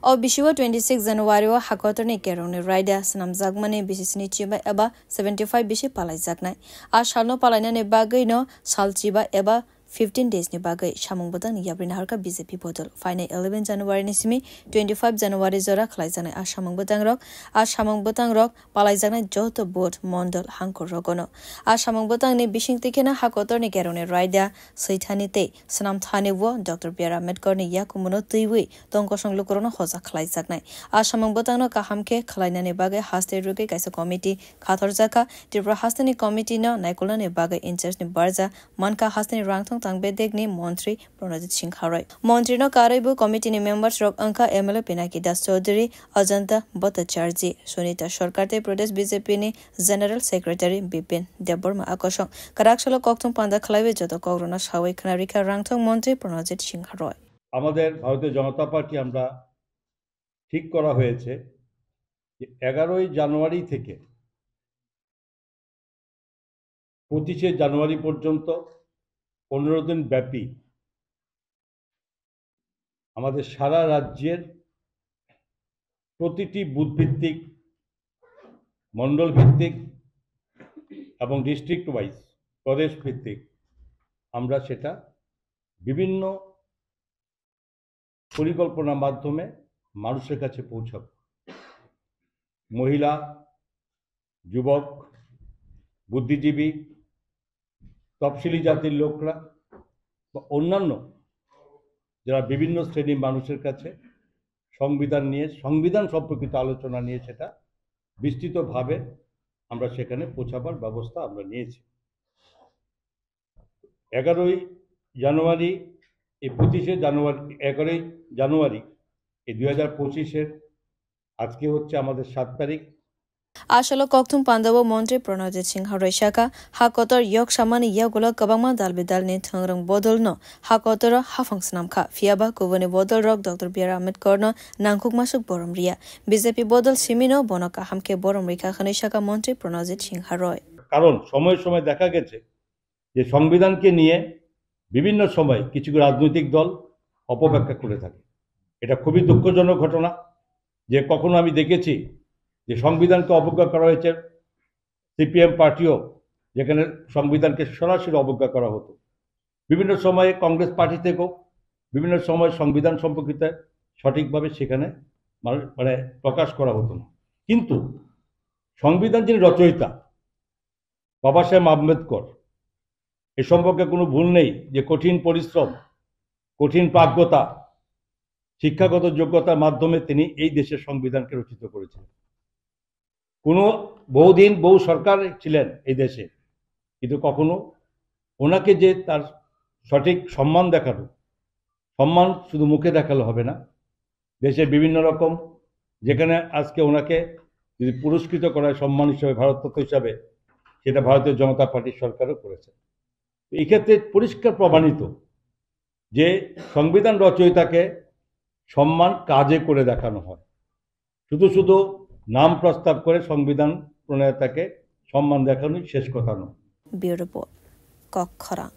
O Bishiwa 26 January o Hakotorni Kerone Rida Sanam Zagmani Bisisni Chiba Eba 75 Bishi Palai Zagnai. Ashalno Palana ne Bagay no Salchiba Eba 15 days ni bagai Shamung Botang Yabrina Harka BJP Botol. Final 11 January Nisimi 25 January Zora Klaizana Ashamung Botang Rock Palaizana Joto Boat Mondol Hanko Rogono. Ashamung Botang ni Bishing Tikena Hakotor ni Kerone Raida Saitani Te Sanam Thani Wo Dr. Biara Medkor ni Yakumuno Tiwi Tonkosong Lukorono Hosa Klaizaknai. Ashamung Botang no Kahamke Klaina ni bagai Haste Ruke Kaisa Committee Kathorzaka Tripura Hastani Committee no Naikola ni bagai Incharge ni Barza Manka Hastani Rangthong Tangbedegni Montri Pranajit Singh Harai. Montri no Karaibu Committee ni members Rok Anka MLA Pinaki Das Chaudhary, Ajanta Bhattacharjee, Sunita Sarkarte Pradesh BJP ni General Secretary Bipin Deborma Akoshong, Karakshalo Koktung Panda Khlaibe Joto Kogrona Shawai Khanarika Rangthong Montri Pranajit Singh Harai. আমাদের ভারতীয় জনতা party আমরা ঠিক করা হয়েছে যে 11ই জানুয়ারি থেকে 25শে জানুয়ারি পর্যন্ত 15 দিন ব্যাপী আমাদের সারা রাজ্যের প্রতিটি বুথ ভিত্তিক মণ্ডল ভিত্তিক এবং ডিস্ট্রিক্ট ওয়াইজ প্রদেশ ভিত্তিক আমরা সেটা বিভিন্ন পরিকল্পনার মাধ্যমে মানুষের কাছে পৌঁছাবো। মহিলা, যুবক, বুদ্ধিজীবী, তফসিলি জাতির লোকরা বা অন্যান্য যারা বিভিন্ন শ্রেণীর মানুষের কাছে সংবিধান সম্পর্কিত আলোচনা নিয়ে সেটা বিস্তৃতভাবে আমরা সেখানে পৌঁছাবার ব্যবস্থা আমরা নিয়েছি। 11ই জানুয়ারি এই 25শে জানুয়ারি 11ই জানুয়ারি এই 2025-এর আজকে হচ্ছে আমাদের 7 তারিখ। Ashalo Koktum Pandavo Montri Pranajit Singh Harai Shaka Hakotor Yok Shamani Yagula Kabama Dalbidal ni Thangrang Bodol no Hakotor Hafangsnam Kha Fiaba Kovani Bodol Rock Dr. Biara Medkor no Nangkuk Masuk Boromria BJP Bodol Simino Bonoka Hamke Boromrika Khani Shaka Montri Pranajit Singh Harai. কারণ সময় দেখা গেছে যে সংবিধানকে নিয়ে বিভিন্ন সময় কিছু রাজনৈতিক দল অপব্যাখ্যা করে থাকে। এটা খুবই দুঃখজনক ঘটনা যে কখনো আমি দেখেছি যে সংবিধানকে অবজ্ঞা করা হয়েছে সিপিএম পার্টিও যেখানে সংবিধানকে সরাসরি অবজ্ঞা করা হতো। বিভিন্ন সময়ে কংগ্রেস পার্টি থেকেও বিভিন্ন সময় সংবিধান সম্পর্কিত সঠিকভাবে সেখানে মানে প্রকাশ করা হতো না। কিন্তু সংবিধান যিনি রচয়িতা বাবা সাহেব আম্বেদকর এ সম্পর্কে কোনো ভুল নেই যে কঠিন পরিশ্রম, কঠিন প্রাজ্ঞতা, শিক্ষাগত যোগ্যতার মাধ্যমে তিনি এই দেশের সংবিধানকে রচিত করেছিলেন। বহুদিন বহু সরকার ছিলেন এই দেশে, কিন্তু কখনো ওনাকে যে তার সঠিক সম্মান দেখানো, সম্মান শুধু মুখে দেখালে হবে না, দেশের বিভিন্ন রকম যেখানে আজকে ওনাকে যদি পুরস্কৃত করা হয় সম্মান হিসেবে ভারতরত্ন হিসাবে, সেটা ভারতীয় জনতা পার্টির সরকারও করেছে। এই ক্ষেত্রে পরিষ্কার প্রমাণিত যে সংবিধান রচয়িতাকে সম্মান কাজে করে দেখানো হয়, শুধু নাম প্রস্তাব করে সংবিধান প্রণেতাকে সম্মান দেখানোই শেষ কথা নয়। Bureau report, কক্ষরা।